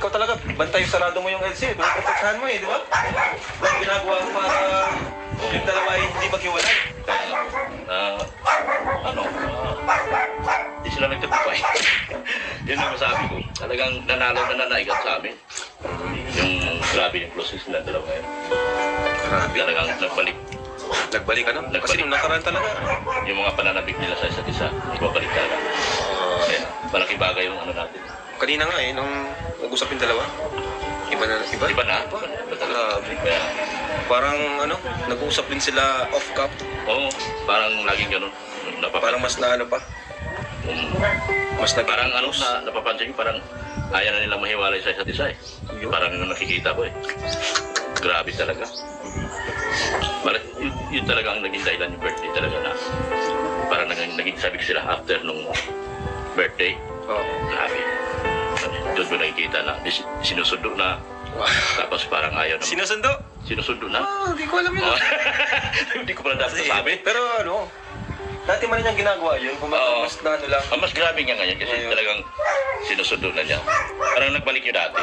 ikaw talaga, bantay sarado mo yung LC, pinaprotektahan mo eh, di ba? Ang ginagawa mo para yung dalawa ay hindi maghiwalay. Hindi sila nagtagpay. Yun ang masabi ko. Talagang nanalo na nanaigat sa amin. Yung grabe yung closest nila dalawa ngayon. Grabe. Talagang nagbalik. Nagbalik ano? Kasi Nagbalik. nung nakaraan talaga. Yung mga pananabik nila sa isa't isa, ibabalik talaga. Kaya malaking bagay yung ano natin. Kanina nga eh, nung nag-usap yung dalawa, iba na, iba? Iba na. Grabe. Kaya, Parang ano, nag-usap din sila off-cup. oo, parang laging ganun. Parang mas na ano pa. Mas nag Parang ano, napapansin ko, parang ayaw na nilang mahiwalay sa isa't isa eh. Yun. Parang yung nakikita ko eh. Grabe talaga. Bakit yun talaga ang naging dahilan yung birthday talaga na parang naging sabik sila after nung birthday. Oo. Grabe. Doon mo nakikita na sinusundo na tapos parang ayaw na. Sinusundo? Sinusundo na. Hindi ko alam yun. Oh. Hindi ko pala dapat sabi. Pero ano, dati man niyang ginagawa yun, kung Oo. mas na ano lang. Mas grabe nga ngayon kasi Ayun. talagang sinusundo na niya. Parang nagbalik yung dati.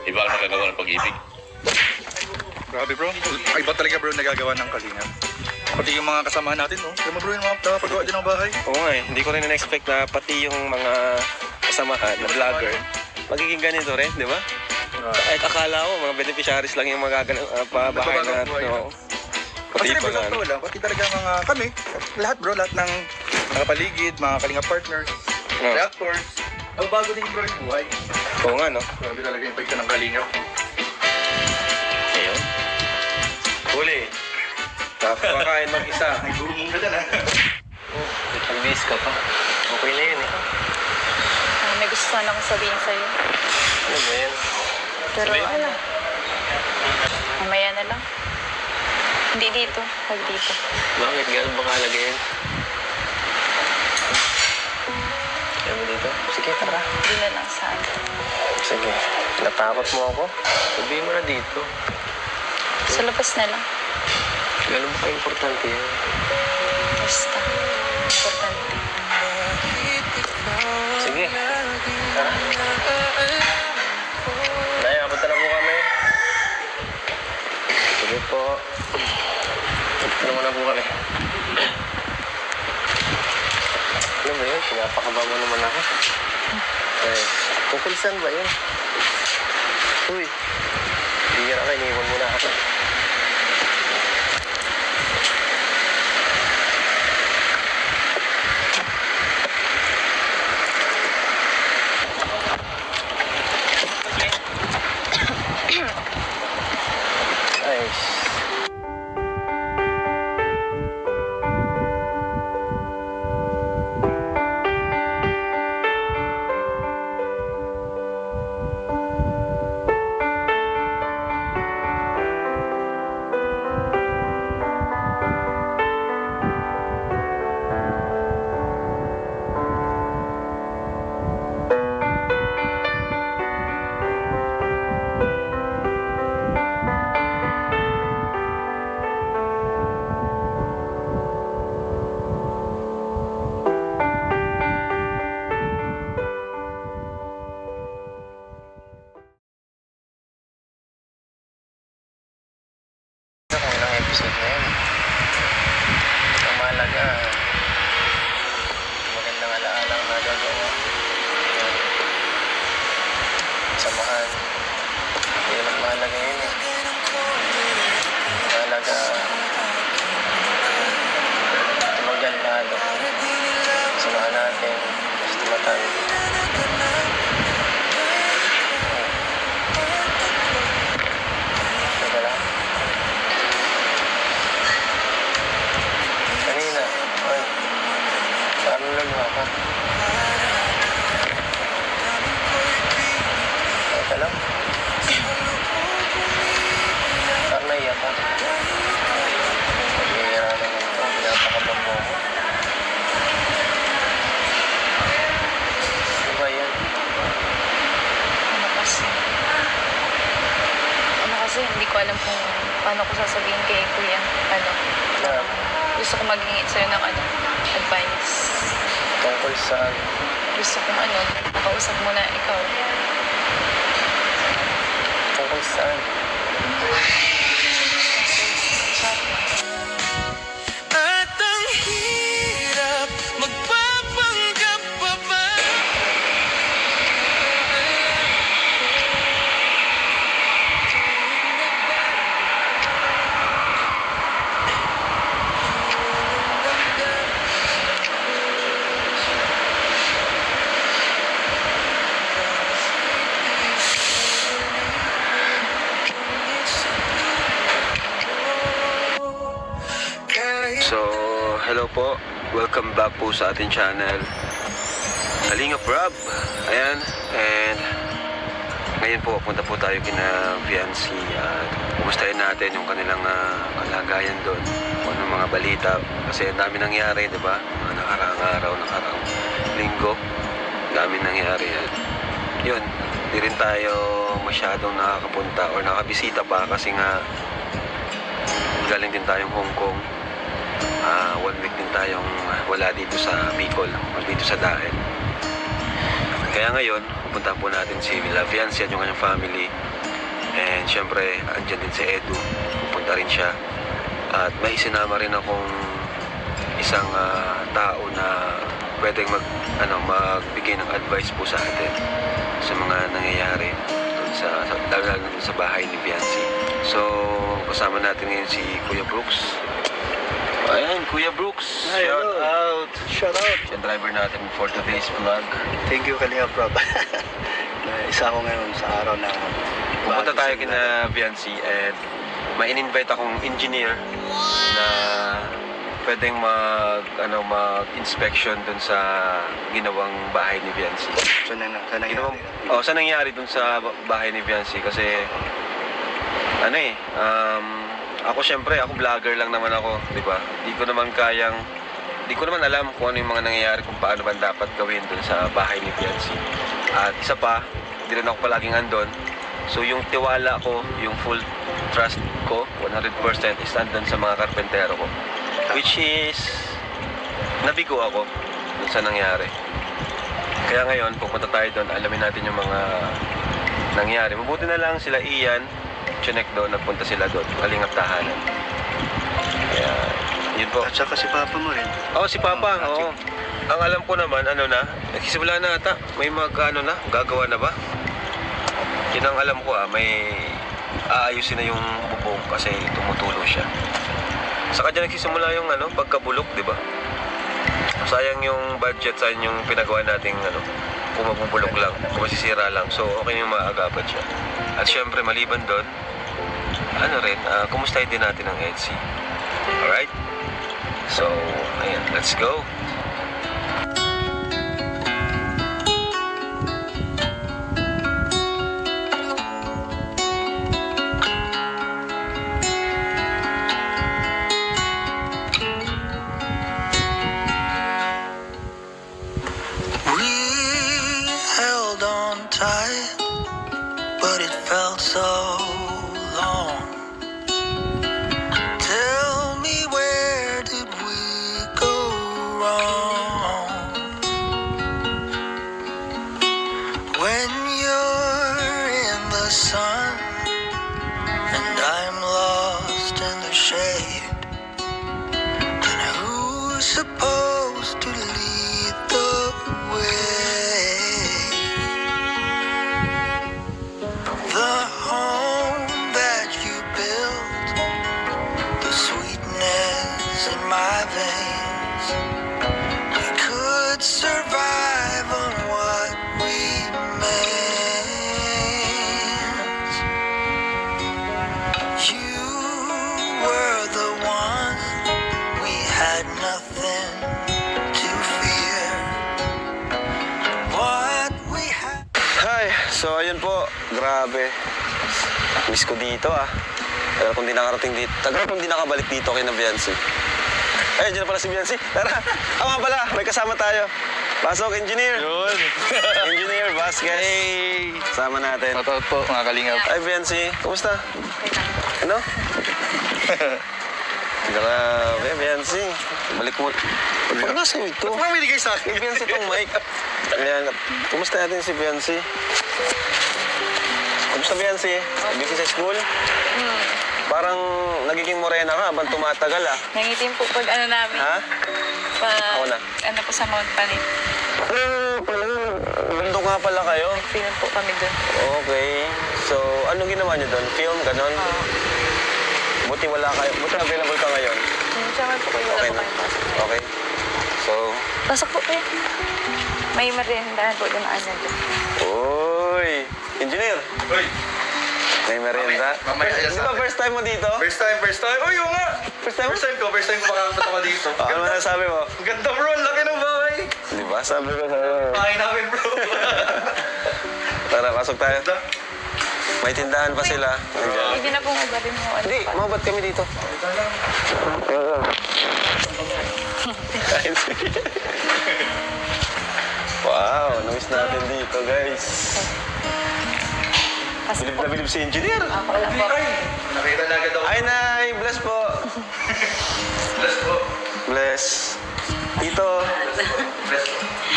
Iba ang nagagawa ng pag-ibig. Grabe bro, iba talaga bro nagagawa ng kalinga. Pati yung mga kasama natin, no? Yung bro yung mga nakapagawa dyan ng bahay. Oo nga eh, hindi ko rin na-expect na pati yung mga kasamahan na vlogger, magiging ganito rin, di ba? Kahit akala ko, mga beneficiaries lang yung bahay Nagbabagong na buhay. no? Pati Pati bro, pa sa totoo lang, pati talaga mga kami, lahat bro, lahat ng mga paligid, mga kalinga partners, Oo. reactors, bago din bro yung buhay. Oo nga, no? Grabe talaga yung pagka ng kalinga. Ayun. Huli. Kapakain mag-isa. Ay, gurumong ka dyan ha. Nag-miss ka pa. Okay na yun eh. May gusto sana akong sabihin sa'yo. Ano ba yan? Pero Sabihin mo ano, na. mamaya na lang. Hindi dito. Huwag dito. Bakit? Gano'n ba kahalaga yan? Kaya mo dito? Sige, tara. Hindi na lang saan. Sige. Natakot mo ako? Sabihin mo na dito. Sa labas na lang. Gano'n ba ka-importante yan? Basta. Importante. Sige. Tara. Nay, abot na po kami. Sige po. Abot na muna po kami. Ano ba yun? Pinapakaba mo naman ako. Eh, tungkol saan ba yun? Uy, hindi ka iniwan muna ako. Ayos. Kung ilang episode na yun. Ang mahalaga, magandang alaala ang nagagawa. Samahan. Yun ang mahalaga yun eh. Mahalaga, tumagal lalo. Samahan natin. Gusto matan. Teka lang. Kanina, ay, paano nagawa ka? Teka lang. Parang naiyak ka. Pag-iira naman ito, pinapakabang mo ako. Ano ba yan? Ano kasi? Ano kasi, hindi ko alam kung paano ko sasabihin kay Kuya. Ano? Na, Gusto ko magingit sa'yo ng ano, advice. tungkol sa... Gusto kong ano, makausap mo na ikaw. po. Welcome back po sa ating channel. Kalingap Rob. Ayan. And ngayon po, punta po tayo kina Viancy at kumustahin natin yung kanilang kalagayan doon. Kung anong mga balita. Kasi ang dami nangyari, di ba? Mga nakaraang araw, nakaraang linggo. Ang dami nangyari. At yun, di rin tayo masyadong nakakapunta or nakabisita pa kasi nga galing din tayong Hong Kong. 1 week din tayong wala dito sa Bicol o dito sa Daet. Kaya ngayon, pupunta po natin si Villa Viancy at yung kanyang family. And syempre, andyan din si Edu. Pupunta rin siya. At may isinama rin akong isang tao na pwedeng magbigay ng advice po sa atin sa mga nangyayari dun lalo sa bahay ni Viancy. So, kasama natin ngayon si Kuya Brooks. Ayan, Kuya Brooks. Hi, Shout hello. out. Shout out. Siya ang driver natin for today's vlog. Thank you, Kalingap Rob. Isa ako ngayon sa araw na Pupunta tayo kina Viancy and may in-invite akong engineer na pwedeng mag-inspection dun sa ginawang bahay ni Viancy. Sa nangyari dun sa bahay ni Viancy kasi ako syempre, ako vlogger lang naman ako, di ba? Di ko naman alam kung ano yung mga nangyayari, kung paano ba dapat gawin dun sa bahay ni Viancy. At isa pa, di rin ako palaging andon. So yung tiwala ko, yung full trust ko, 100% is andun sa mga karpentero ko. Which is, nabigo ako dun sa nangyari. Kaya ngayon, pupunta tayo doon, alamin natin yung mga nangyari. Mabuti na lang sila Ian, chinek doon, nagpunta sila doon, kalingap tahanan. Kaya, yun po. At saka si Papa mo rin. Si Papa, oo. Ang alam ko naman, nagsisimula na ata, may gagawa na ba? Yun ang alam ko may aayusin na yung bubong kasi tumutulo siya. Saka dyan nagsisimula yung pagkabulok, di ba? Sayang yung budget, sayang yung pinagawa nating kung mabubulok lang, kung masisira lang. So, okay yung maagapan siya. At syempre, maliban doon, kumustahin din natin ang Etsy. Alright? So, ayan, let's go! Tight, but it felt so long. Tell me, where did we go wrong? When you're in the sun and I'm lost in the shade, then who's supposed to lead the way? The home that you built, the sweetness in my veins, we could survive on what remains. You were the one, we had nothing to fear. What we had. Hi! So, ayun po. Grabe. Miss ko dito Tagal kong di nakarating dito. Tagal kong di nakabalik dito kay na Viancy. Ay, dyan na pala si Viancy. Tara! Nga pala, may kasama tayo. Pasok, engineer! Yun. Engineer Vasquez. Hey! Kasama natin. Shoutout po, mga Kalingap. Ay, Viancy. Kumusta? Ano? Grabe, Viancy. Balik mo. Pag nasa mic to. Ba't mamili kayo sa akin? Viancy tong mic. Ayan. Kumusta natin si Viancy? Kumusta Viancy? Busy sa school? Parang nagiging morena ka habang tumatagal Nangitim po pag namin. Ha? Ako na. Po sa Mount Panit. Bundok nga pala kayo? Film po kami doon. Okay. So, ano ginawa niyo doon? Film, ganon? Buti wala kayo. Buti available ka ngayon. Tsaka po kayo. Okay Wala na. po kayo pasok. Okay. So, Pasok po kayo. May merindahan po doon. Doon. Uy! Engineer! Uy! May merienda. Mamaya, Di ba first time mo dito? First time. Uy, yung nga. First time? First time ko makakapunta ko dito. Ano na sabi mo? Ang ganda bro, ang laki ng bahay. Di ba? Sabi ko sa'yo. Bahay namin bro. Tara, pasok tayo. May tindahan pa sila. Hindi na po magaling mo. Hindi, mabat kami dito. Wow, namiss natin dito, guys. Bilib na bilib si engineer. Ako lang po. Nakita na agad ako. Ay, Nay! Bless po. Bless po. Bless. Tito.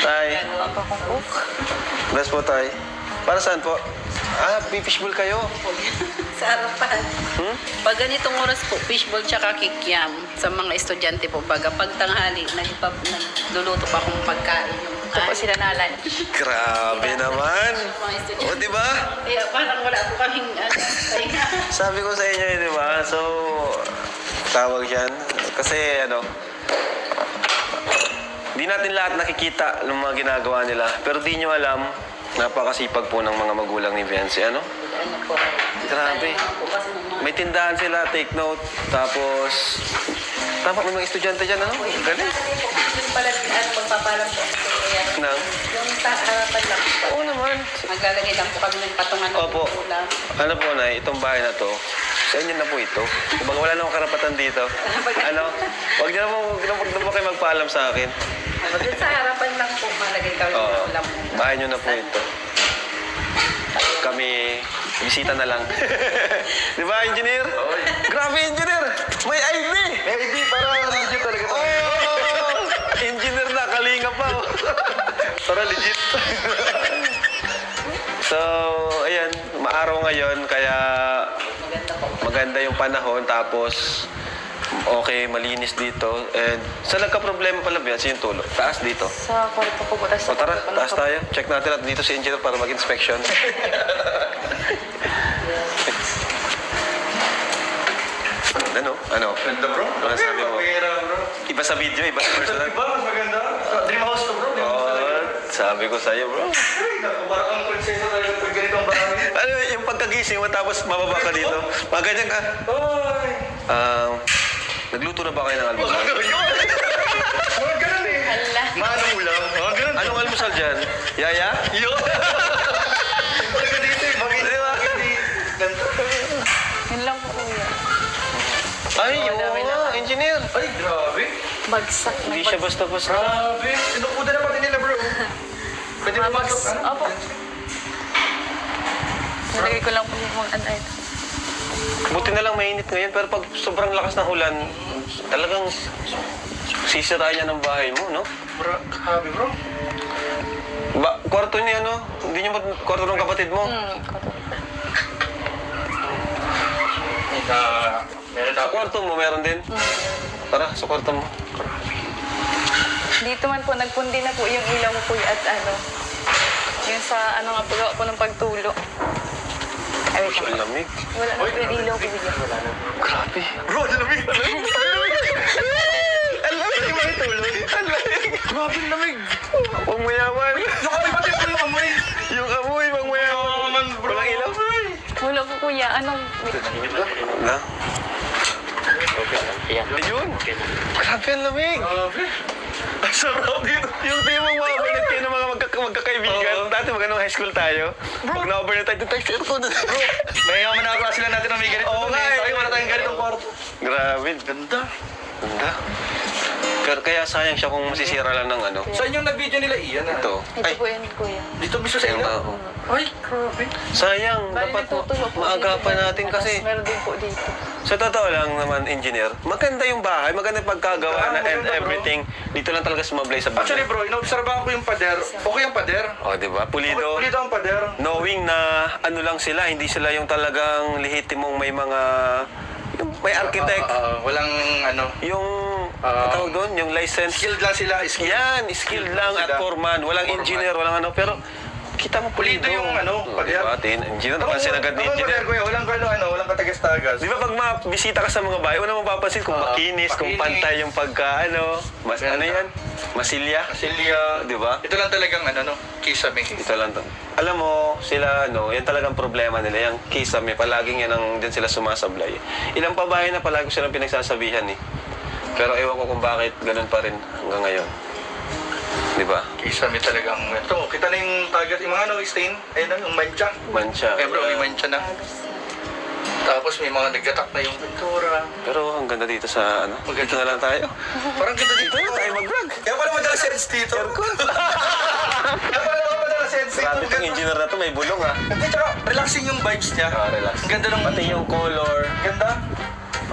Tay. Ako kong cook. Bless po, Tay. Para saan po? Ah, fishbowl kayo. Sa harapan. Pag ganitong oras po, fishball tsaka kikiam sa mga estudyante po. Pag tanghali, nagluluto pa akong pagkain. Yung Ito po sila na lunch. Grabe naman. mga estudyante. O, di ba? Eh, parang wala po kaming pahinga. Sabi ko sa inyo, di ba? So, tawag yan. Kasi, di natin lahat nakikita ng mga ginagawa nila. Pero di nyo alam, napakasipag po ng mga magulang ni Viancy. Ano po? Grabe. Ano po kasi ng mga... May tindahan sila, take note. Tapos, tama, may mga estudyante dyan, ano? Galing. Yung pala, pagpapalam po. Kaya, Nang? yung harapan lang po. Oo naman. Maglalagay lang po kami ng patungan ng Opo. ulam. Ano po, Nay, itong bahay na to, sa inyo na po ito. Kumbaga wala namang karapatan dito. Huwag niyo na po kayo magpaalam sa akin. Dun sa harapan lang po, malagay kami Oo. ng ulam. Bahay niyo na po ito. Kami, bisita na lang. Di ba, engineer? Grabe, engineer! May ID! Eh, hindi, para legit talaga to. Oh! Engineer na, kalinga pa. Oh. Para legit. So, ayan, maaraw ngayon, kaya maganda yung panahon. Tapos, okay, malinis dito. And sa nagka-problema pala ba yan? Yung tulo? Taas dito. Sa kwarto ko po. O tara, taas tayo. Check natin at dito si engineer para mag-inspection. Ano? Ganda bro. Ano sabi mo? Pera bro. Iba sa video, iba sa personal. Diba, mas maganda? Dream house to bro. Dream house Oh, talaga. sabi ko sa'yo, bro. Ay, naku, parang ang prinsesa talaga pag ganitong bahay. Ano yung pagkagising mo tapos mababa ka dito? Pag ganyan ka. Ay! Nagluto na ba kayo ng almusal? Mga ganun eh. Hala. Maanong ulam? Mga ganun. Anong almusal dyan? Yaya? Yo! Talaga dito eh. Bakit? Di ba? Ganito. Yun lang po kuya. Ay, Oo, oo dami nga, naman. engineer. Ay, grabe. Bagsak. Hindi siya basta-basta. Grabe. Sinukuda na pati nila bro. Pwede mo masok. Ano? Opo. Nalagay ko lang po yung mga ano. Buti na lang mainit ngayon, pero pag sobrang lakas ng ulan, talagang sisirain niya ng bahay mo, no? Bro, grabe bro. Kwarto niya, no? Hindi niyo ba kwarto ng kapatid mo? Meron Sa kwarto mo, meron din? Tara, sa kwarto mo. Dito man po, nagpundi na po yung ilaw ko at yung sa nga po, gawa po ng pagtulo. Ay, wait Ang lang. lamig. Wala na po yung ilaw ko. Grabe. Bro, ang lamig. Ang lamig, makituloy. Ang lamig. Grabe ang lamig. Huwag mayaman. Nakapay pati po yung amoy. Yung amoy, huwag mayaman. Walang ilaw. Wala po kuya. Anong... Na? Ayun. Grabe ang lamig. Grabe. Ang sarap dito. Yung timong mga overnight kayo ng mga magkakaibigan. Dati magandang high school tayo. Pag na-overnight tayo, tayo aircon. Bro, May mga nakaklase lang natin na may ganito. Oo nga eh. Tayo wala tayong ganitong kwarto. grabe. Ganda. Ganda. Kaya sayang siya kung masisira lang ng ano. Sa inyong nag-video nila iyan ah. Ito. Ito po yun kuya. Dito mismo sa inyo. Oo. Ay, grabe. Sayang. Bali, Dapat nagtutulo po maagapan dito. natin kasi. Tapos meron din po dito. Sa totoo lang naman, engineer, maganda yung bahay, maganda yung pagkagawa na and Maganda, bro. everything. Dito lang talaga sumablay sa bahay. Actually bro, inobserbahan ko yung pader. Okay ang pader. O, di ba? Pulido. Pulido ang pader. Knowing na ano lang sila, hindi sila yung talagang lehitimong may mga... Yung may architect. Walang ano. Yung... tawag doon? Yung license. Skilled lang sila. Skilled. Yan, skilled lang at sila. foreman. Walang Foreman. engineer, walang ano. Pero kita mo pulido. Pulido yung ano, O, pader. diba? Engineer, napansin agad ni Ako engineer. pader ko yun. Walang walang katagas-tagas. Di ba pag mabisita ka sa mga bahay, una mapapansin kung makinis, kung makinis. pantay yung pagka, mas ano yan? Masilya. Silya. Di ba? Ito lang talagang kisame. Ito lang to. Alam mo, sila yan talagang problema nila. Yung kisame, palaging yan ang dyan sila sumasablay. Ilang pabahay na palagi silang pinagsasabihan eh. Pero ewan ko kung bakit ganun pa rin hanggang ngayon. Di ba? Kisame talagang ito. Kita na yung tagat, yung mga stain. Ayun na, yung mancha. Mancha. Eh bro, may mancha na. Tapos may mga naggatak na yung pintura. Pero ang ganda dito sa dito na lang tayo. Parang ganda dito. Dito na tayo mag-vlog. Kaya pala madala sheds dito. Kaya pala madala sheds dito. Grabe itong engineer na to, may bulong ah. Hindi, tsaka relaxing yung vibes niya. Relax. Ang ganda ng... Pati yung color. Ganda.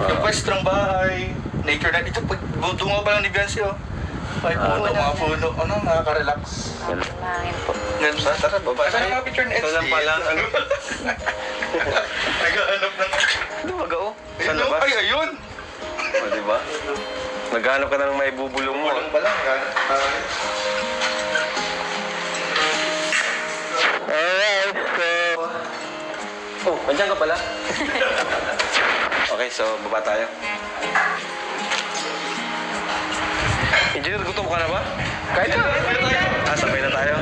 Yung pwesto ng bahay. Nature na. Ito, pag dungo pa lang ni Biancy, oh. May puno, mga puno. Nakaka-relax. Mahangin po. Ganda. Tara, baba Asan ang mga picture ni Ito lang pala. Naghahanap ng... Ano mag-o? Sa Ayun, labas. ay, ayun! O, di ba? Naghanap ka na ng may bubulong mo. Walang pala. Alright, so... Oh, andyan ka pala. Okay, so baba tayo. Engineer, gutom ka na ba? Kahit na. Sabay na tayo.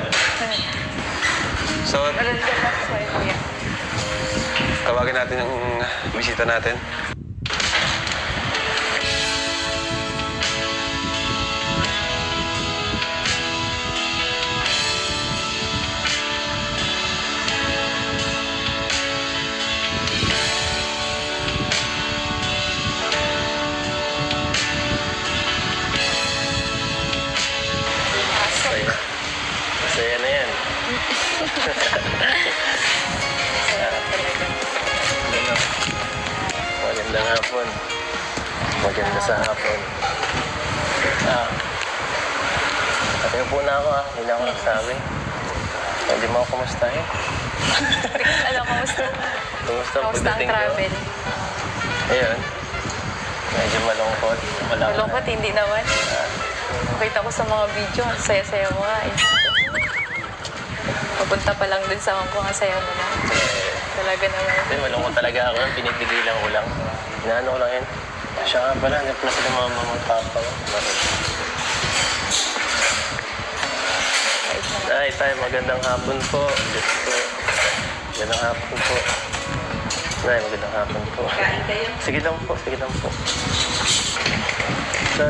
So, Alam ko lang sa'yo, kuya. tawagin natin yung bisita natin. Masaya na yan. Sarap talaga. Magandang hapon. Maganda sa hapon. Patayo po na ako Hindi ako nagsabi. Hindi mo ako kumustahin. Alam, kamusta? Kumusta Kamusta ang pagdating ko? travel? Ayun. Medyo malungkot. Malungkot, hindi naman. Nakita ko sa mga video, ang saya-saya mo nga eh. Papunta pa lang dun sa Hong Kong, ang saya mo na. Talaga naman. Hindi, malungkot talaga ako. Pinipigilan ko lang. Inaano ko lang yun. Siya nga pala, nagplas ng mga mama at papa ko. Kahit naman. Ay, tayo, magandang hapon po. Diyos ko. Magandang hapon po. Ay, magandang hapon po. Kain kayo. Sige lang po, sige lang po. So,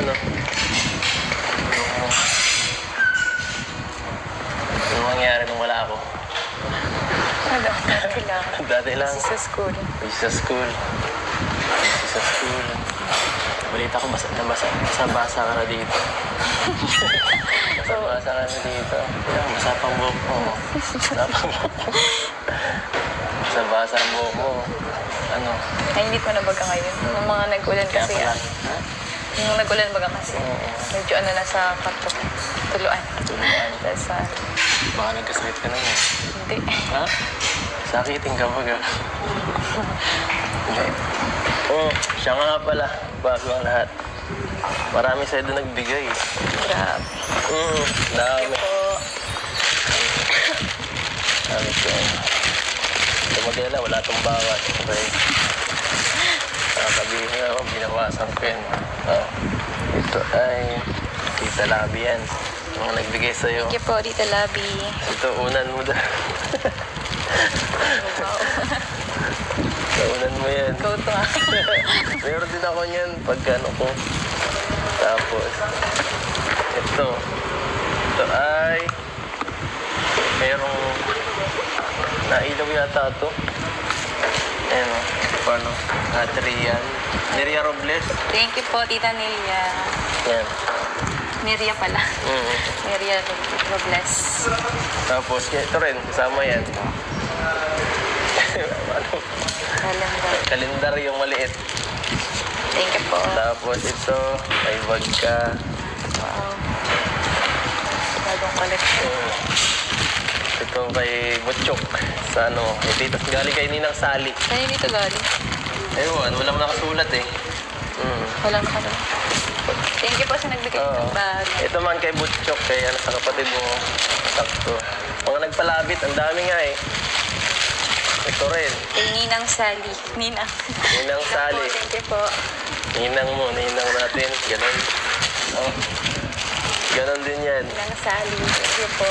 Ano mangyari nung wala ako? Dati lang. Dati lang. Kasi sa school. Busy sa school. Busy sa school. Balita ko, basa-basa ka na dito. Basa-basa ka na dito. Yan, basa pang buhok mo. Basa pang buhok mo. Basa-basa ang buhok mo. Ano? Ay, hindi pa nabaga ngayon. Nung mga nag-ulan Kaya kasi pala. yan. Nung nag-ulan baga kasi. Medyo na sa katok. Tuluan. Tuluan. Tapos Baka nagkasakit ka na yun. hindi. Ha? Sakitin ka ba? Hindi. Siya nga pala. Bago ang lahat. Marami sa'yo doon nagbigay. Grabe. Dami. Po. Dami ko. Tumagala, wala tong bawas. Okay. Sabihin ako, binawasan ko yun. Ito ay Tita Labi yan. Mga nagbigay sa'yo. Thank you po, Tita Labi. Ito, unan mo daw. Wow. Unan mo yan. Go to ah. Meron din ako niyan pag ano ko. Tapos, ito. Ito ay merong nailaw yata ito. Ayan o. Paano? Neria Robles. Thank you po, Tita Nelia. Yan. Neria pala. Neria Robles. Tapos, ito rin. Kasama yan. Ano? Calendar. Kalendar yung maliit. Thank you po. Tapos ito, may bag ka. Wow. Bagong collection. Ito kay Butchok. Sa ano, titas galing kay Ninang Sali. Saan yun dito galing? Ewan, walang nakasulat eh. Walang ano. Thank you po sa nagbigay ng bag. Ito man kay Butchok, kay ano, sa kapatid mo. Sakto. Mga nagpalabit, ang dami nga eh. Ito rin. Kay Ninang Sally. Ninang. Ninang Sali. Thank you po. Ninang mo, ninang natin. Ganun. Oh. Ganon din yan. Nang Sally. Thank you po.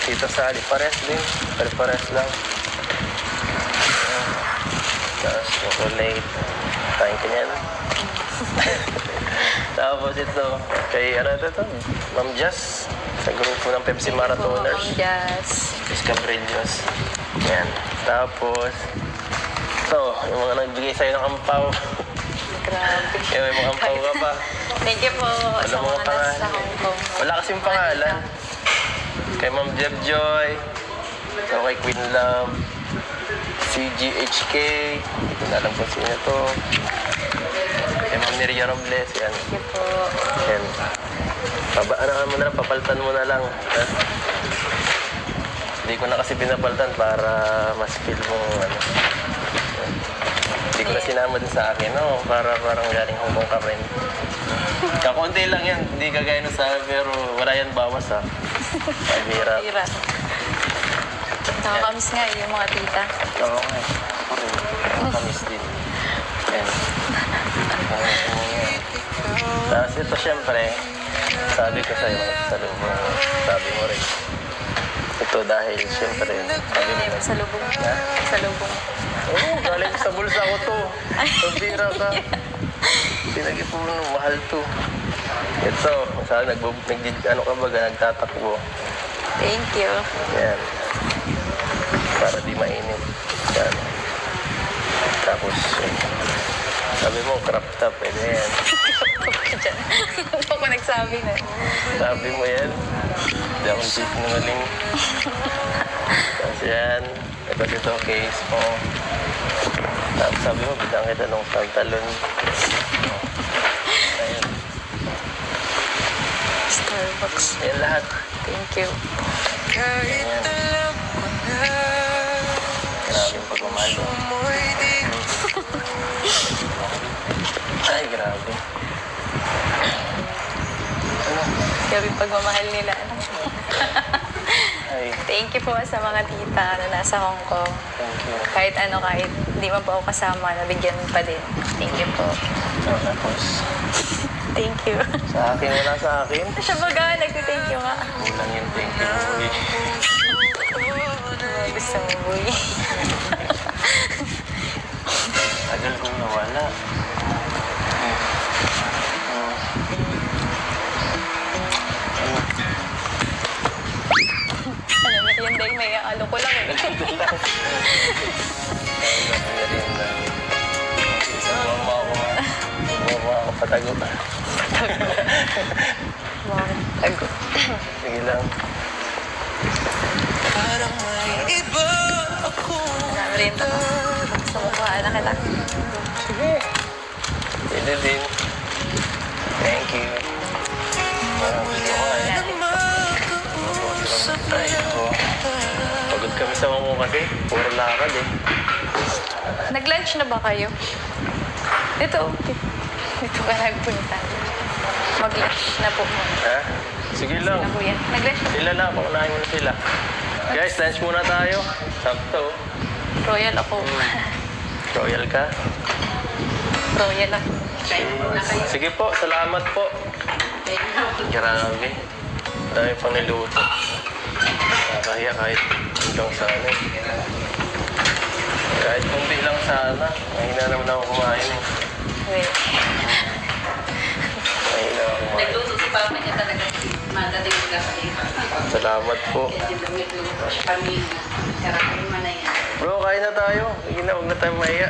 Tita Sally, pares din. Pares lang. Tapos chocolate. Kain ka niyan. Tapos ito, kay ano ito? Ma'am Jazz. Sa grupo ng Pepsi Marathoners. Ma'am Jazz. Miss Cabrillos. Yan. Tapos, ito, yung mga nagbigay sa'yo ng ampaw. Grabe. May mga ampaw ka pa. Thank you po sa Wala mga mga pangalan. nasa Hong Kong. Wala kasing pangalan. Kay Ma'am Jeb Joy. So kay Queen Love. CGHK. Hindi ko na alam kung sino to. Kay Ma'am Neria Robles. Yan. Thank you po. Yan. Ano mo na lang, papaltan mo na lang. Ha? Hindi ko na kasi pinapaltan para mas feel mo ano. Hindi ko na sinama din sa akin, no? Para parang galing Hong Kong ka rin. Kakunti lang yan, hindi kagaya na sa pero wala yan bawas ha. Ang hirap. Hirap. Nakakamiss nga yung mga tita. Oo nga. Ako rin. Nakakamiss din. Yan. Tapos ito syempre, sabi ko sa'yo, sabi mo rin. Ito dahil syempre, sabi mo Sa lubong. Ha? Sa lubong. Oo, galing sa bulsa ko to. Pambira ka. Pinag-ipon mo, mahal to. Ito, saan ano ka baga, nagtatakbo. Thank you. Yan. Para di mainit. Yan. Tapos, sabi mo, crop top, pwede yan. Diyan. Hindi ako nagsabi na. Sabi mo yan. Hindi akong sinungaling. Tapos yan. Tapos ito, case mo. Tapos sabi mo, bigyan kita ng pantalon. Ayan. Starbucks. Yan lahat. Thank you. Kahit alam ko na Grabe yung pagmamahal mo. amoy din Ay, grabe. Grabe yung pagmamahal nila. Ay, Thank you po sa mga tita na nasa Hong Kong. thank you. Kahit hindi man po ako kasama, nabigyan pa din. Thank you po. Tapos, Thank you. sa akin, wala sa akin. Siya baga, nag-thank you nga. Kulang yung thank you mo. Gusto mo, boy. Tagal kong nawala. Ano, yun dahil may ano ko lang eh. Sumama ako patago. Bakit? Tago. Sige lang. parang may iba ako Marami rin to. Sa mukha na kita. Sige. Pwede din. Thank you. Ay, ako. Pagod kami sa mga kasi. Puro lakad eh. Nag-lunch na ba kayo? Dito. Dito ka nagpunta. Mag-lunch na po muna. Ha? Sige lang. Na kuya. Nag-lunch na. Sila na. Paunahin mo na sila. Guys, lunch muna tayo. Sakto. Royal ako. Royal ka? Royal ako. Sige po, salamat po. Grabe. Dami pang niluto. Nakakahiya kahit hanggang sana. Kahit kunti lang sana. Mahina naman ako kumain eh. Wait. Mahina ako kumain. Nagluto si Papa niya talaga. Madating magkakalit. Salamat po. Nagluto siya kami. Karakin man na yan. Bro, kain na tayo. Sige na, huwag na tayo mahiya.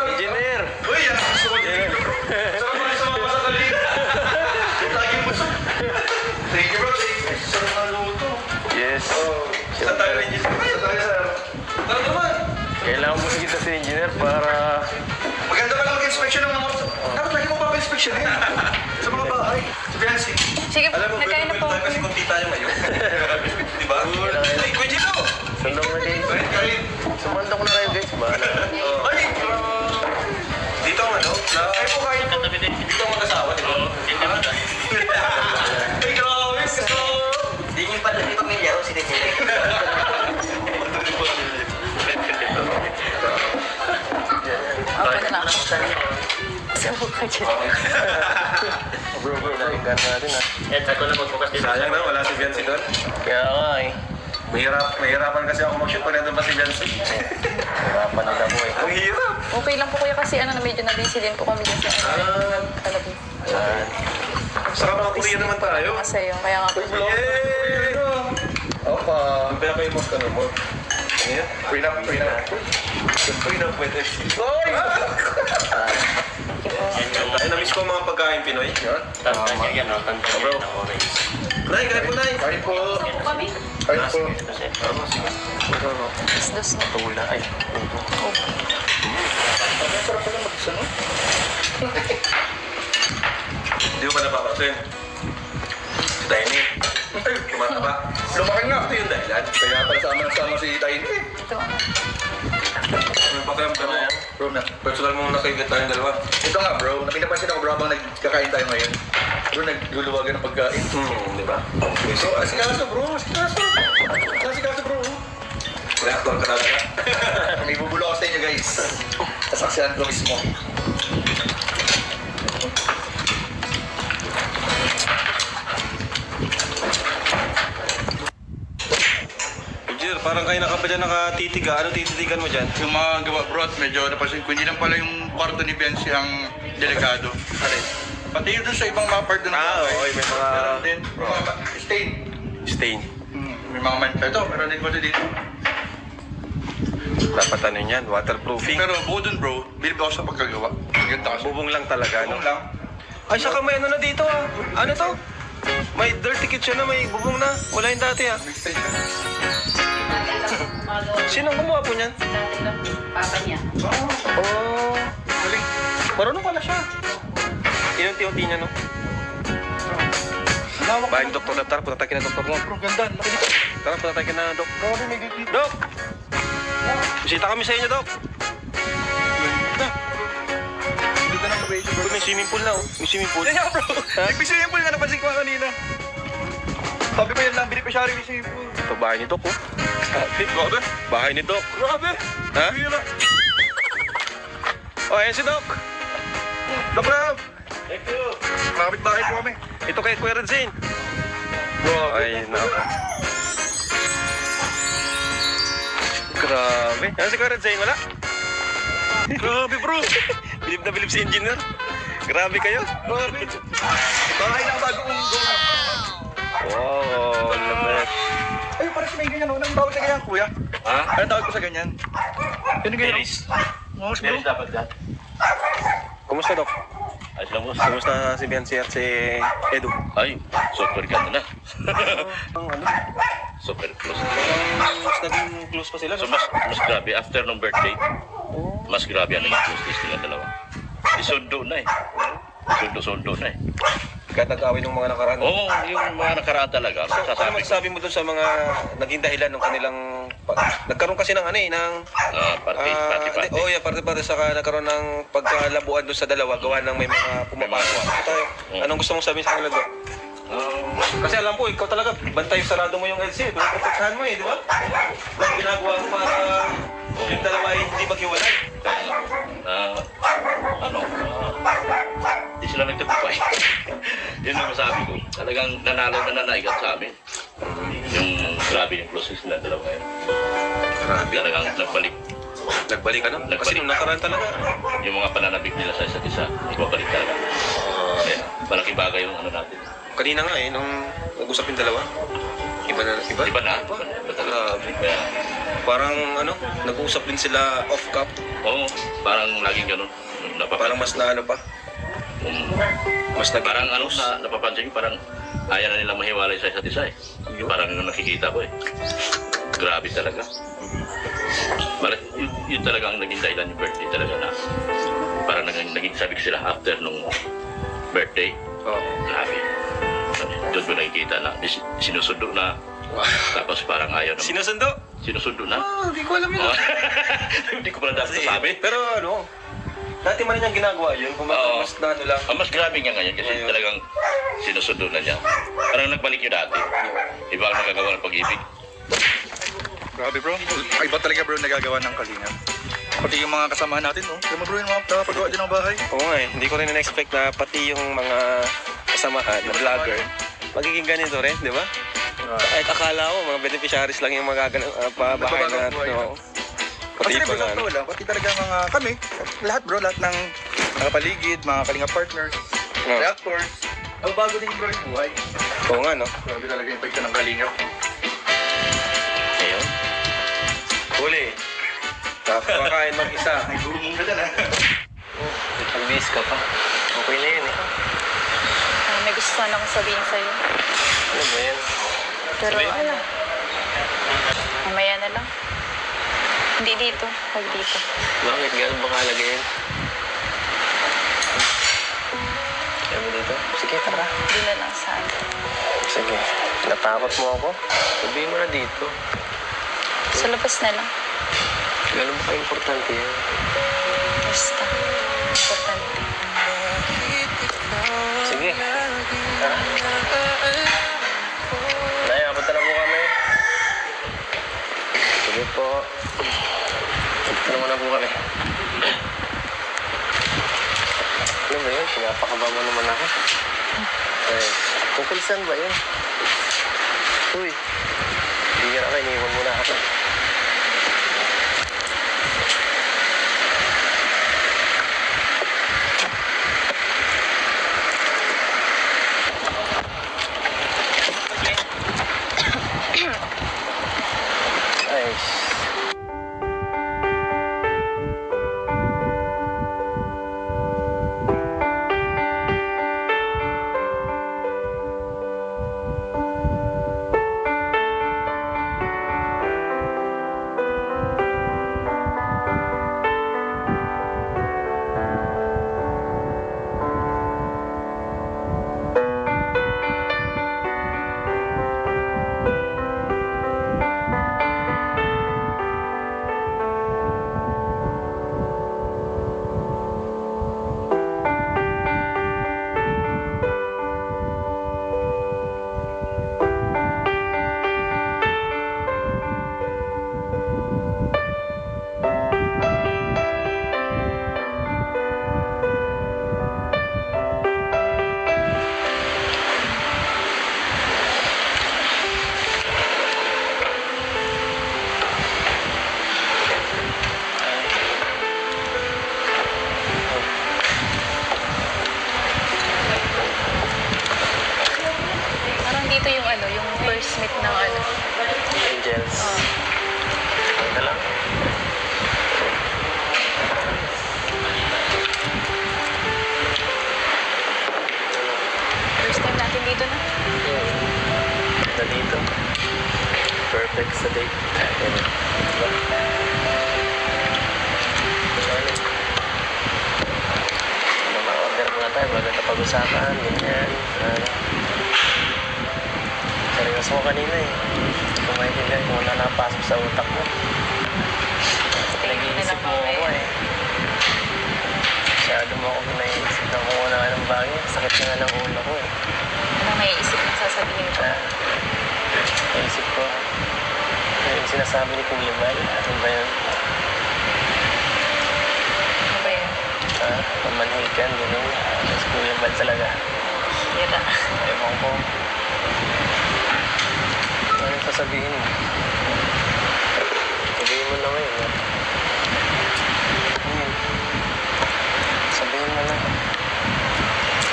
Engineer! Uy, yan ang gusto ko dito. Sama sa kalina. Lagi mo sa... Thank you, bro. Sarap na luto. Yes. Saan tayo, Engineer? Saan tayo, sir? Tara naman. Kailangan mo kita si engineer para... Maganda pala mag-inspection ng mga... Dapat lagi mo pa pa-inspection yan. Sa mga bahay. Sa Biancy. Sige, nagkain na po. Kasi kung tita niya ngayon. Diba? Hey, Kuya Gino! Sundong na guys. Kain. Sumandok na kayo guys. Bahala. Ay! Dito ang ano? Ay po kain po. Dito ang mag-asawa, di ba? Ay, grabe! Hindi niyo pala yung pamilya o sila niya. Ako na lang. Sa mukha dyan. Bro, inainggan natin ah. Sayang na, wala si Viancy doon. Kaya nga eh. Mahirapan kasi ako mag-shoot pag nandun pa si Viancy. Hirapan nila po eh. Ang hirap. Okay lang po kuya kasi na medyo na-busy din po kami dyan sa talabi. Yan. Saka mga Korean naman tayo. Masaya yun. Kaya nga po. Yay! Opa. Ang pera kayo mas mo. Ano yan? Prenup. Prenup with FC. Oy! Ay, na-miss ko ang mga pagkain Pinoy. Yan. Bro. Nay, kain po, Nay. Kain po. Kami? Kain po. Dos na. Tula ay. Sarap pala mag-isa, no? Hindi ko pa napapansin. Si Tiny. Tumataba. Lumaki nga. Ito yung dahilan. Kaya pala sama si Tiny. Ito ano. May pakiramdam mo. Bro, Personal mong nakaigat tayong dalawa. ito nga bro, pinapansin ako bro habang nagkakain tayo ngayon. Bro, nagluluwagan ng pagkain. Di ba? So, asikaso bro, asikaso. Asikaso bro. Reactor ka talaga. May bubulo ako sa inyo guys. Kasaksihan ko mismo. Engineer, parang kayo na ka pa dyan nakatitiga. Ano tititigan mo dyan? Yung mga gawa bro at medyo napansin ko, hindi lang pala yung kwarto ni Benzi ang delikado. Alin? Pati yun dun sa ibang mga part dun ng Ah, bahay. oo, may mga- Meron din, bro, stain. Stain. May mga man. Ito, meron din ko dito. Dapat ano yan, waterproofing. Pero bukod dun bro, bilib ako sa pagkagawa. Ang ganda kasi. Bubong lang talaga, no? Bubong lang. Ay, saka may ano na dito, ah. Ano to? May dirty kitchen na, may bubong na. Wala yung dati, ah. May stain ka. Sino ang gumawa po niyan? Dati lang, papa niya. Oh, Galing. marunong pala siya. Inunti-unti niya, no? Lawak Bahay ni Dr. Lab, tara, punta tayo kina Dr. Lab. bro, ganda. Laki dito. Tara, punta tayo kina Doc. Grabe, may gigit. Doc! Bisita kami sa inyo, Doc. Ganda. Ganda ng kabay bro. Uy, may swimming pool na, oh. May swimming pool. Kaya bro, nag-swimming pool nga napansin ko nga kanina. Sabi ko yan lang, binip ko siya rin yung swimming pool. Ito, bahay ni Doc, oh. Grabe. Bahay ni Doc. Grabe. Ha? Bira. Oh, ayan si Doc. Doc Rab. Thank you. Makapit bahay po kami. Ito kay Kuya Redzine. Grabe. Ay, nako. Grabe. Ano si Kuya Redzine? Wala? Grabe, bro. Bilib na bilib si engineer. Grabe kayo. Grabe. Bahay na bago kong gawin. Wow, labet. Ay, parang may ganyan, no? Anong tawag sa ganyan, kuya? Ha? Anong tawag ko sa ganyan? Yun yung ganyan. Teres. Mas bro. Teres dapat dyan. Kumusta, Doc? Ayos lang boss. Kumusta si Biancy at si Edu? Ay, super ganda na. Ang ano? Super close. Mas naging close pa sila, So no? mas grabe, after nung birthday, mas grabe ang naging closeness nila dalawa. Isundo na eh. Sundo na eh. Kahit nag-away ng mga nakaraan. Oo, yung mga nakaraan talaga. So, ano Sasabi ko, masasabi mo dun sa mga naging dahilan ng kanilang... Nagkaroon kasi ng ano eh, ng... party. Oh, yeah, parte-parte. Saka nagkaroon ng pagkalabuan doon sa dalawa, gawa ng may mga pumapasok. Tayo. Anong gusto mong sabihin sa kanila doon? Kasi alam ko, ikaw talaga, bantay sarado mo yung LC. Pinaprotektahan mo eh, di ba? Ang ginagawa mo para yung dalawa ay hindi maghiwalay. Hindi sila nagtagumpay. Yun ang masabi ko. Talagang nanalo na nanaigat sa amin. Yung grabe yung closeness nila dalawa ngayon. Grabe. Talagang nagbalik. Nagbalik ano? Kasi Nagbalik. nung nakaraan talaga. Yung mga pananabik nila sa isa't isa, ibabalik talaga. Kaya, malaking bagay yung ano natin. Kanina nga eh, nung nag-usap yung dalawa. Iba na, iba? Iba na. Grabe. Kaya, Parang ano, nag-usap din sila off-cup. oo, parang laging ganun. Parang mas na ano pa. Mas naging Parang ano, close. napapansin ko, parang ayaw na nilang mahiwalay sa isa't isa eh. Parang yung nakikita ko eh. Grabe talaga. Bakit yun talaga ang naging dahilan yung birthday talaga na parang naging sabik sila after nung birthday. Oh. Grabe. Doon ko nakikita na sinusundo na. Tapos parang ayaw na. Sinusundo? Sinusundo na. Hindi ko alam yun. Hindi ko pala dapat sabi. Pero ano, dati man niyang ginagawa yun. Kung Oo. mas na ano lang. Ang mas grabe nga ngayon kasi Ngayon. talagang sinusundo na niya. Parang nagbalik yung dati. Iba ang nagagawa ng pag-ibig. Grabe bro. Ay, iba talaga bro nagagawa ng kalinga. Pati yung mga kasama natin, no? Yung mga bro yung mga nakapagawa dyan ng bahay. Oo nga eh, hindi ko rin na-expect na pati yung mga kasamahan na vlogger, magiging ganito rin, di ba? Kahit akala ko, mga beneficiaries lang yung pabahay na Nagbabago buhay. no? Kasi Pati bro, pa sa totoo lang, pati talaga mga kami, lahat bro, lahat ng mga paligid, mga kalinga partners, No. reactors, bago din bro yung buhay. Oo nga, no? Grabe talaga yung pagka ng kalinga. Ayun. Huli. Tapos makain mag-isa. Ay, gurumong ka dyan ha. Nagbihis ka pa. Okay na yun eh. May gusto sana akong sabihin sa'yo. Ano ba yan? Pero ano, mamaya na lang. Hindi dito, huwag dito. Bakit? Gano'n ba kahalaga yan? Kaya mo dito? Sige, tara. Hindi na lang saan. Sige. Natakot mo ako? Sabihin mo na dito. Sa labas na lang. Gano'n ba ka-importante yan? Basta. Importante. Sige. Tara. Nay, abot na po kami. Sige po. Ano muna po kami? Ano ba yun? Pinapakaba mo naman ako. Eh, tungkol saan ba yun? Uy, hindi ka na kayo, iniwan muna ako. Ay, Parang dito yung ano, yung first meet ng ano. Angels. Ito lang. First time natin dito na. Na dito. Perfect sa date. Diba? Sorry. Ano, ma-order muna tayo bago ito pag-usapan. Ganyan. Seryoso ko kanina eh. Hindi ko maintindihan kung ano napasok sa utak mo. Nag-iisip mo ako eh. Masyado mo ako naiisip na kung ano nga ng bagay. Sakit na nga ng ulo ko eh. Anong naiisip na sasabihin ko? Naisip ko, yung sinasabi ni Kuya Mal, ano ba yun? Ano ba yun? Pamanhikan, gano'n. Si Kuya Mal talaga. Hira. Ewan ko. Ano yung sasabihin mo? Sabihin mo na ngayon, ha? Sabihin mo na.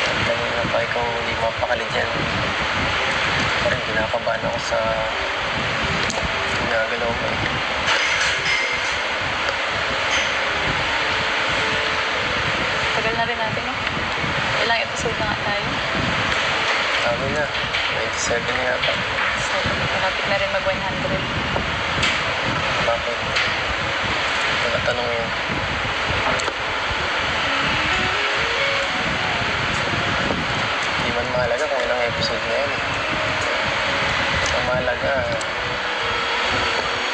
At kanina pa ikaw hindi mapakali dyan. Parang kinakabahan ako sa ginagalaw mo. Tagal na rin natin, no? Ilang episode na nga tayo. Sabi na, 97 na yata. So, malapit na rin mag-100. Bakit? Mga tanong yun. Hindi man mahalaga kung ilang episode na yan. Ang mahalaga,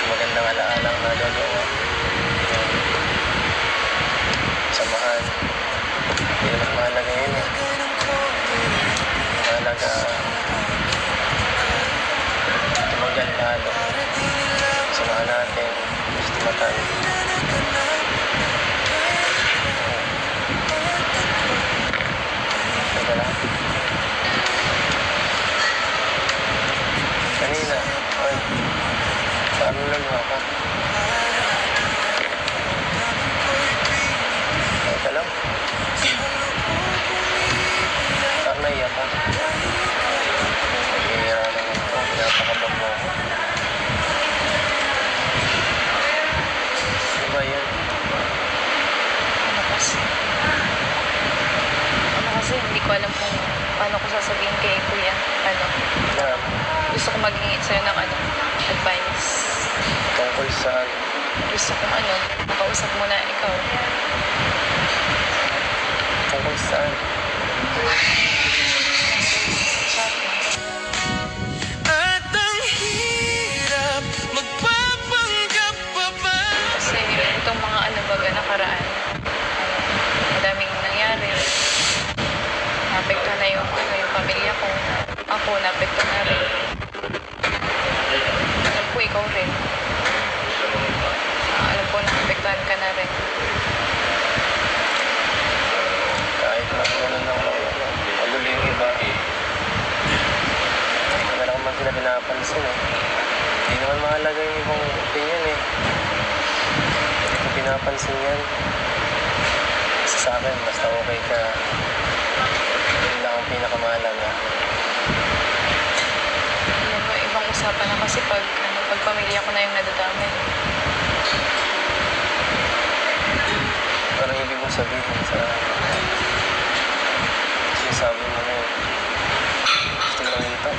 magandang alaala ang nagagawa. Samahan. Hindi naman mahalaga yun eh. Mahalaga, tumagal lalo. Samahan natin. Gusto matan. Teka lang. paano ko sasabihin kay Kuya. Na, Gusto ko maghingi sa'yo ng advice. tungkol sa... Gusto kong makausap mo na ikaw. Tungkol saan? At ang hirap magpapanggap pa ba? Kasi itong mga baga nakaraan, madaming nangyari. Naapekto na yung pamilya ko. Ako, naapekto na rin. Alam ko, ikaw rin. Alam ko, naapektuhan ka na rin. Kahit na gano'n lang magulo yung iba. Hindi na naman sila pinapansin eh. Hindi naman mahalaga yung ibang opinion eh. Hindi ko pinapansin yan. Kasi sa akin, basta okay ka. Yun lang ang pinakamahalaga. Yan mo, ibang usapan na kasi pag pamilya ko na yung nadadamay. Parang ibig mong sabihin sa sinasabi mo na yun. Gusto lang ito.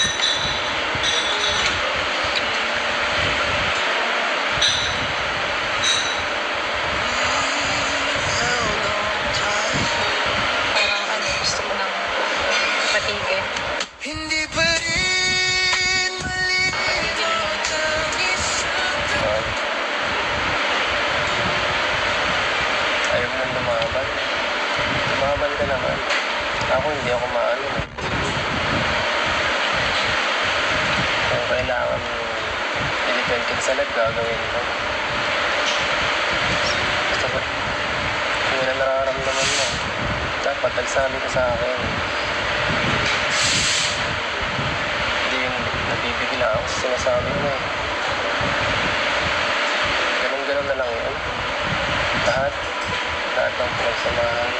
Parang gusto ko nang patigil. Hindi pa rin malinaw ang isang Ayaw mo nang lumaban. Lumaban ka naman. Ako hindi ako maano. Kung kailangan i-depend ka sa lag, gagawin ko. Basta ba, kung yun ang nararamdaman mo, dapat nagsabi ka sa akin. Hindi yung nabibigla ako sa sinasabi mo eh. Ganun-ganun na lang yun. Lahat ng pinagsamahan.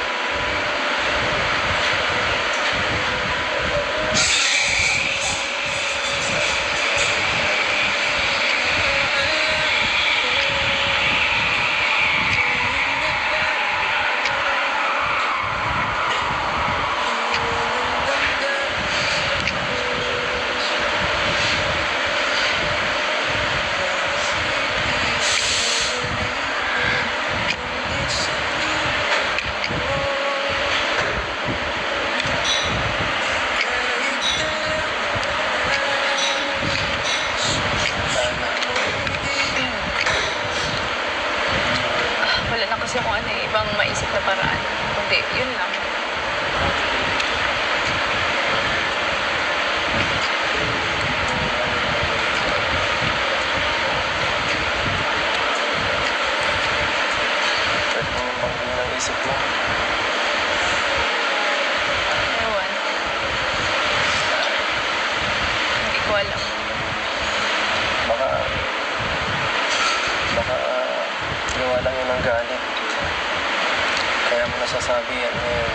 Wala na kasi akong ibang maisip na paraan. Kundi, yun lang. Pwede mo bang yun ang isip mo? Ewan. Hindi ko alam. Baka gawa lang yun ng galit. Kaya mo nasasabi yan ngayon.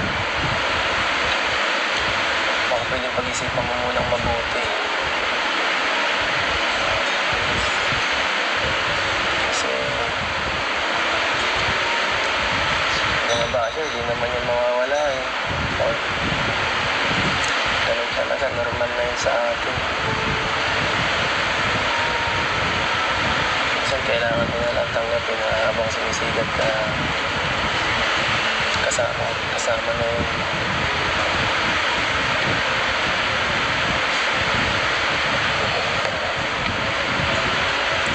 Baka pwede pag-isipan mo munang mabuti. Kasi mga basyo, hindi naman yan mawawala eh. Ganun talaga, normal na yun sa atin. Minsan kailangan mo na lang tanggapin na habang sumisigat ka, kasama na yun.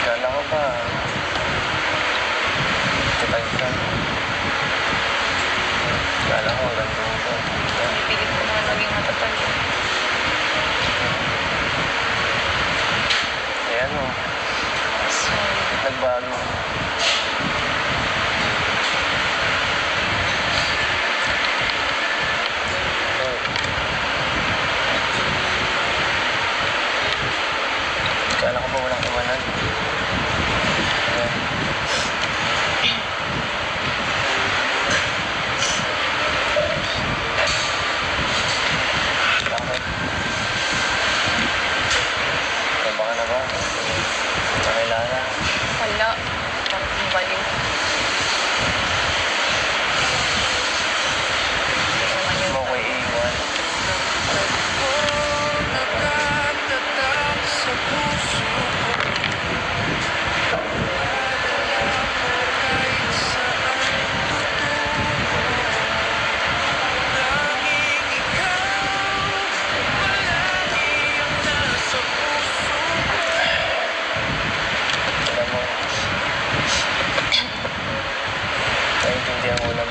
Kala ko ba, kitag ka. Kala ko hanggang doon ko. Pipilit ko naman maging matatag. Ayan o, So, nagbago. Kala ko ba walang iwanan? Ayan. Bakit? Baka na ba? Nakilala? wala.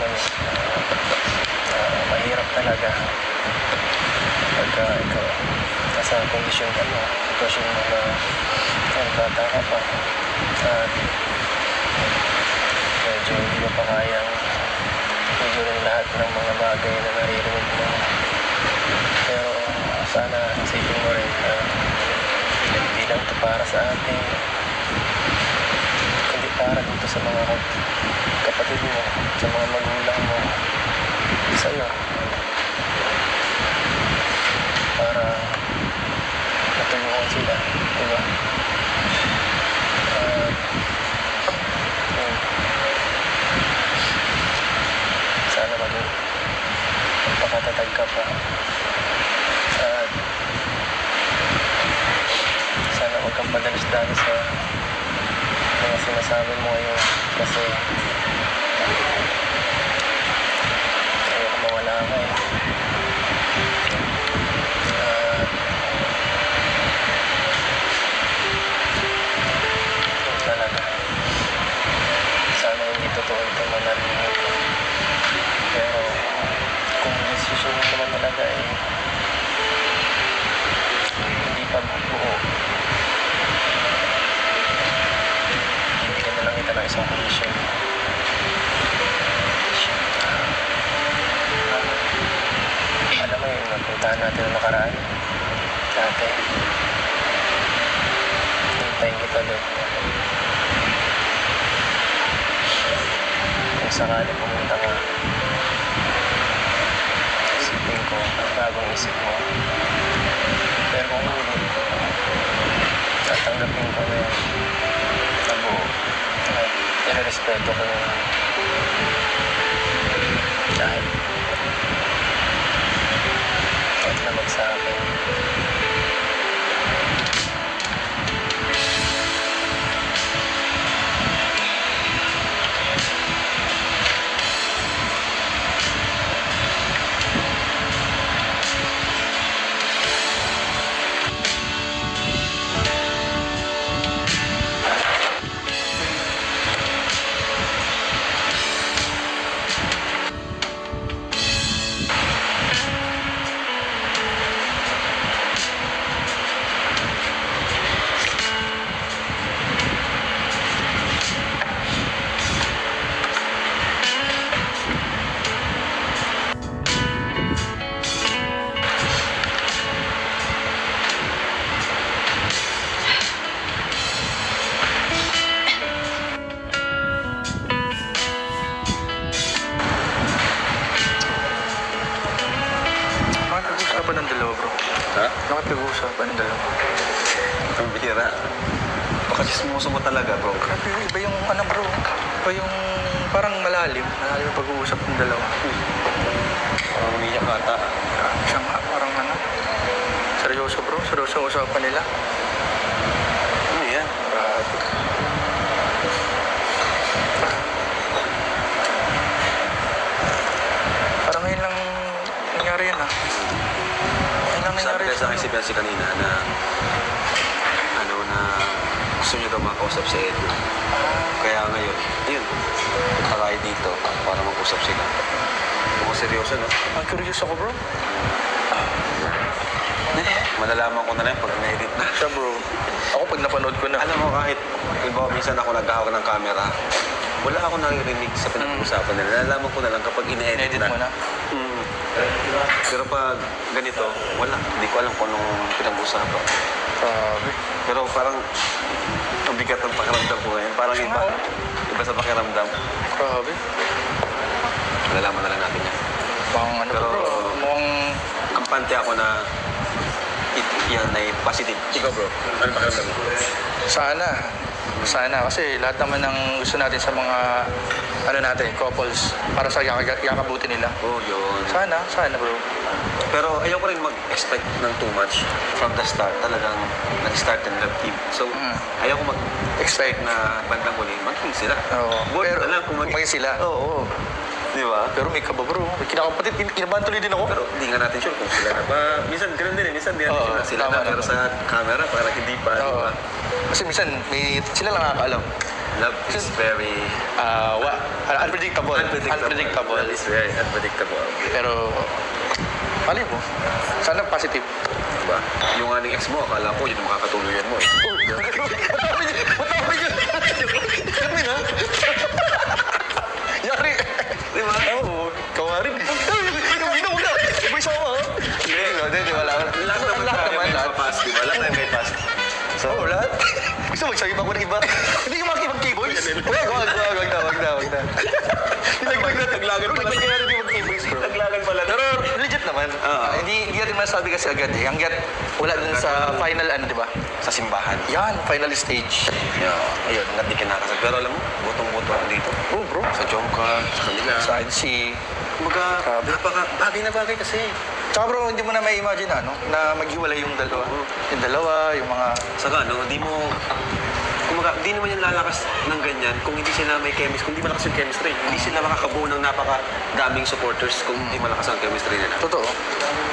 naman mahirap talaga pagka ikaw nasa kondisyon ka mo, sitwasyon mo na bata ka pa at medyo hindi mo pa kayang tugunin lahat ng mga bagay na naririnig mo. Pero sana isipin mo rin na hindi lang ito para sa atin, kundi para dito sa mga kapatid mo, sa mga magulang mo, sa'yo. Para matulungan sila, di ba? Yun. Sana magpakatatag ka pa. At sana huwag kang padalos-dalos sa mga sinasabi mo ngayon kasi ayoko mawala ka eh. Yun talaga. Sana hindi totoo ito na narinig ko. Pero kung desisyon mo naman talaga eh hindi pa buo, bibigyan na lang kita ng isang kondisyon. Alam mo yung napuntahan natin na nakaraan dati, hintayin kita doon. Kung sakali pumunta ka, isipin ko ang bagong isip mo. Pero kung hindi, tatanggapin ko na yun na buo. At irerespeto ko yun. Kahit lamag sa akin. Nakapag-usapan ng dalawa, bro. Ha? Nakapag-usapan ng dalawa. Ang bihira. Baka chismoso mo talaga, bro. Grabe, iba yung ano, bro. Iba yung parang malalim. Malalim yung pag-uusap ng dalawa. Parang umiyak ata. Grabe siya nga, parang ano. Seryoso, bro. Seryoso ang usapan nila. Ano yan? Grabe. Parang ngayon lang nangyari yun, ah. Ngayon lang nangyari Sabi kasi sa akin yun. si Bensi kanina na gusto niyo daw makausap si Edwin. Kaya ngayon, yun, punta tayo dito para mag-usap sila. Kung seryoso, no? Ang curious ako, bro. Malalaman ko na lang pag na-edit na. Siya, bro. Ako pag napanood ko na. Alam mo, kahit minsan ako naghahawak ng camera, wala ako naririnig sa pinag-uusapan nila. Nalalaman ko na lang kapag ine-edit Edit na. mo na. Pero pag ganito, wala. Hindi ko alam kung anong pinag-uusapan. Grabe. Pero parang ang bigat ng pakiramdam ko ngayon. Parang iba. Iba sa pakiramdam. Grabe. Malalaman na lang natin yan. Pang ano, Pero, bro. Mukhang kampante ako na yan ay positive. Ikaw, bro. Ano pakiramdam mo? sana. Sana. Kasi lahat naman ng gusto natin sa mga ano natin, couples, para sa yakabuti nila. Oh, yun. Sana, bro. Pero ayoko rin mag-expect ng too much from the start. Talagang nag-start and love team. So, ayoko mag-expect na bandang huli, maging sila. Oo. Bored Pero na lang kung maging sila. Oo. Di ba? Pero may kaba, bro. May kinakapatid. Kinabahan tuloy din ako. Pero hindi nga natin sure kung sila na ba. Minsan ganun din eh. Minsan di natin Oo, sure na sila tama na. Pero naman. sa camera, parang hindi pa. Di Oo. ba? Kasi minsan, sila lang nakakaalam. Love is very... unpredictable. Unpredictable. That is very unpredictable. Pero, mali mo. Sana positive. Diba? Yung aning ex mo, akala ko yun ang makakatuluyan mo eh. Kami na. Yari. Di ba? Oo. Kawarin. Huwag na. May sawa. Hindi, wala. Lahat naman tayo may pass, di ba? Lahat tayo may pass. So, lahat? Gusto mo magsabi pa ko ng iba? Hindi yung mga keyboards. Wag na. Naglagan pala. Hindi mag-keyboards, bro. Naglagan pala. Pero legit naman. Hindi natin masabi kasi agad eh. Hanggat wala dun sa final di ba? Sa simbahan. Yan, final stage. Yeah. Ayun, hindi kinakasal. Pero alam mo, botong-boto ako dito. Oh, bro. Sa Jomcar, sa kanila. Sa NC. Kumbaga, bagay na bagay kasi. Tsaka bro, hindi mo na may imagine na maghiwalay yung dalawa. Yung dalawa, yung mga... Saka di mo... Kumbaga, di naman yan lalakas ng ganyan kung hindi sila may chemistry, kung hindi malakas yung chemistry. Hindi sila makakabuo ng napakadaming supporters kung hindi malakas ang chemistry nila. Totoo.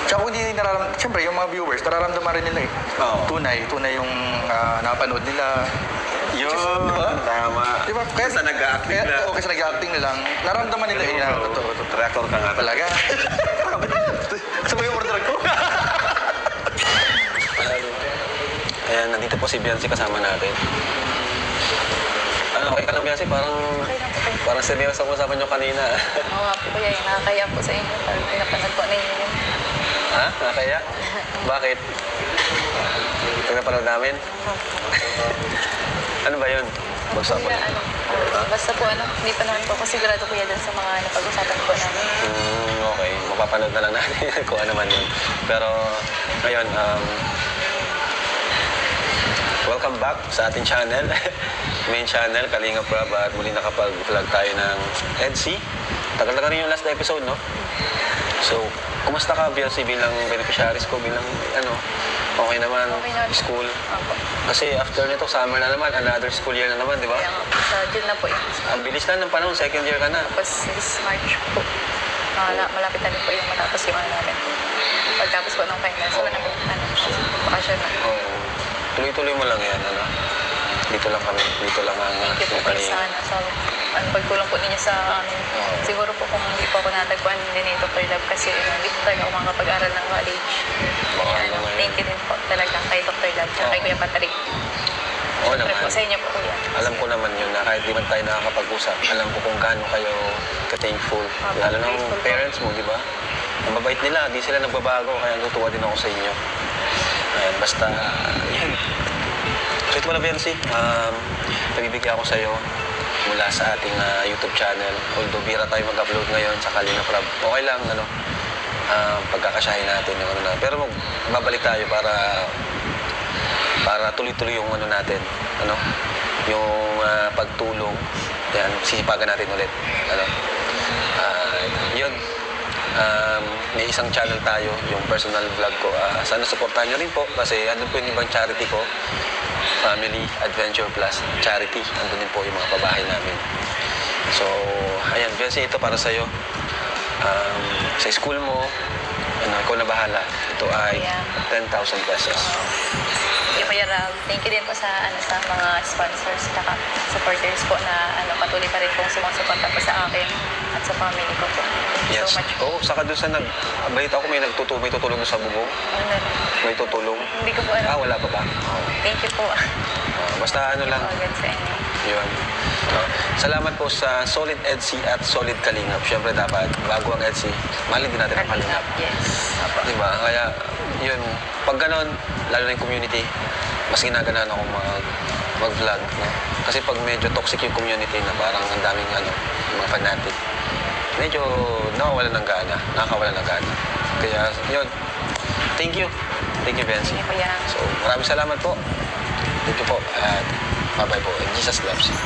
Tsaka kung hindi nararamdaman... Siyempre, yung mga viewers, nararamdaman rin nila eh. Oo. Tunay yung napanood nila. Yun, Diba? tama. Diba? Kaya nag-acting na. Oo, kasi nag-acting na lang. Naramdaman nila eh. Totoo. Reactor ka nga. Talaga. Sabay yung order ko. Ayan, nandito po si Biancy kasama natin. Ano, okay ka na Biancy? Okay lang po kayo. Parang seryoso ang usapan nyo kanina. Oo nga po kuya, yung nakakaya po sa inyo. Parang pinapanood po ninyo yun. Ha? Nakaya? Bakit? Pinapanood namin? Ano ba yun? Usapan. Kuya, basta po hindi pa naman po ako sigurado kuya dun sa mga napag-usapan po namin. Okay, mapapanood na lang natin kung ano man yun. Pero ngayon, welcome back sa ating channel. Main channel, Kalinga Prab, at muli nakapag-vlog tayo ng EDC. Tagal na rin yung last episode, no? So, kumusta ka, Biancy, bilang beneficiaries ko, bilang okay naman, Okay naman. school? Opo. Kasi after nito, summer na naman, another school year na naman, di ba? Kaya nga po, sa June na po yun. Ang bilis na ng panahon, second year ka na. Tapos this March po, malapit na rin po yung matapos yung namin. Pagtapos po ng finals, wala na po, bakasyon na. Oo. Tuloy-tuloy mo lang yan, Dito lang kami, dito lang ang Thank you po kayo sa pagtulong po ninyo sa amin. Siguro po kung hindi po ako natagpuan din ito for love kasi hindi po talaga ako makapag-aral ng college. Kaya thank you din po talaga kay Dr. Love at kay Kuya Patrick. Oo Siyempre naman. po sa inyo po kuya. Alam ko naman yun na kahit di man tayo nakakapag-usap, alam ko kung gaano kayo ka-thankful. Lalo ng grateful po. parents mo, di ba? Ang babait nila, di sila nagbabago, kaya natutuwa din ako sa inyo. Ayan, basta, yan. So ito pala, Biancy, nabibigay ako sa'yo mula sa ating YouTube channel. Although bira tayo mag-upload ngayon sa Kalinga Prab. Okay lang, pagkakasyahin natin yung Pero babalik tayo para tuloy-tuloy yung natin, yung pagtulong. Yan, sisipagan natin ulit. Yun. May isang channel tayo, yung personal vlog ko. Sana supportahan nyo rin po kasi andun po yung ibang charity ko. Family Adventure Plus Charity. Andun din po yung mga pabahay namin. So, ayan, Biancy, ito para sa'yo. Sa school mo, ikaw na bahala. Ito ay 10,000 pesos. Yung Kuya Rab, thank you din po sa mga sponsors at supporters po na patuloy pa rin pong sumusuporta po sa akin at sa family ko po. Thank you Yes. so much po. Oo, saka doon sa balita ko may tutulong doon sa bubong. May tutulong. Hindi ko po alam. Wala pa ba? Thank you po. Basta lang. Agad sa inyo. Yun. Salamat po sa Solid EDC at Solid Kalingap. Siyempre dapat, bago ang EDC, mahalin din natin ang Kalingap. Yes. Apo. Diba? Kaya, yun, pag ganon, lalo na yung community, mas ginaganan ako mag-vlog. No? Kasi pag medyo toxic yung community na parang ang daming mga fanatic, medyo nakakawala ng gana. Kaya, yun. Thank you. Thank you, Biancy. Thank you, Kuya. So, maraming salamat po. Thank you po. At bye-bye po. Jesus loves you.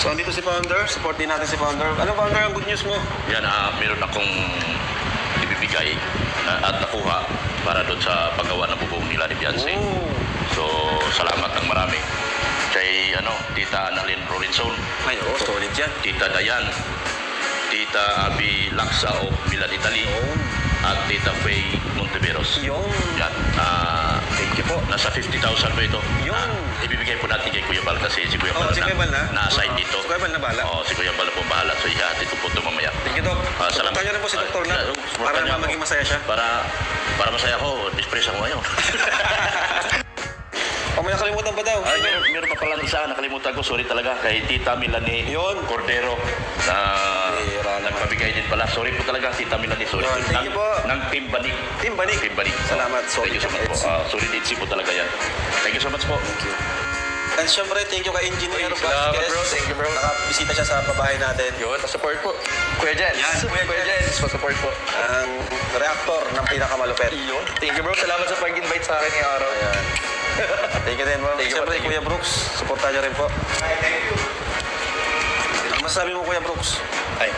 So, andito si Founder. Support din natin si Founder. Ano, Founder, ang good news mo? Yan, meron akong ibibigay at nakuha para doon sa paggawa ng bubong nila ni Biancy. So, salamat ng marami. Kay, Tita Annalyn Robinson, Ay, oo, solid yan. Tita Dayan, Tita Abby Laksa of Milan, Italy, at Tita Faye Monteveros. Yung. Yan, thank you. po. Nasa 50,000 po ito. Yun. Ibibigay po natin kay Kuya Bal kasi si Kuya Oh, Bal si Kuya Bal na? na-assign Oo. dito. Si Kuya Bal na bahala. Oo, si Kuya Bal po bahala. So, ihahatid ko po ito mamaya. Thank you, Doc. Salamat. Supportan niyo rin po si Dr. na. Supportan Para niyo naman ako. maging masaya siya. Para masaya ako, dispress ako ngayon. O may nakalimutan pa daw. Ay, meron pa pala isa, nakalimutan ko, sorry talaga, kay Tita Milani Yun. Cordero na Bihira naman. nagpabigay din pala. Sorry po talaga, Tita Milani, sorry. Yun, thank you po. Ng Team Banik. Team Banik. Team Banik. Salamat, Thank you so much po. Solid HC po talaga yan. Thank you so much po. And syempre, thank you kay Engineer Salamat, Vasquez. bro. Thank you, bro. Nakabisita siya sa pabahay natin. Yun, support po. Kuya Jens. Yan, Kuya Jens. Support po. Ang reactor ng pinakamalupit. Yun. Thank you, bro. Salamat sa pag-invite sa akin ngayong araw. Ayan. Thank you din, bro. Thank you, Siyempre, thank you. Kuya Brooks, supportan niyo rin po. Ano masasabi mo, Kuya Brooks? Ay,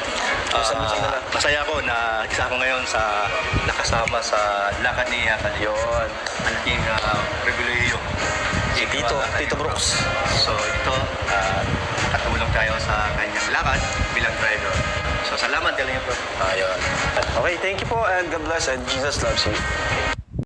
Sabi sa nila. masaya ako na isa ako ngayon sa nakasama sa lakad ni Yun. Malaking pribilehiyo. Si Tito Brooks. So ito, nakatulong tayo sa kanyang lakad bilang driver. So salamat talaga po. Ayun. Okay, thank you po and God bless and Jesus loves you.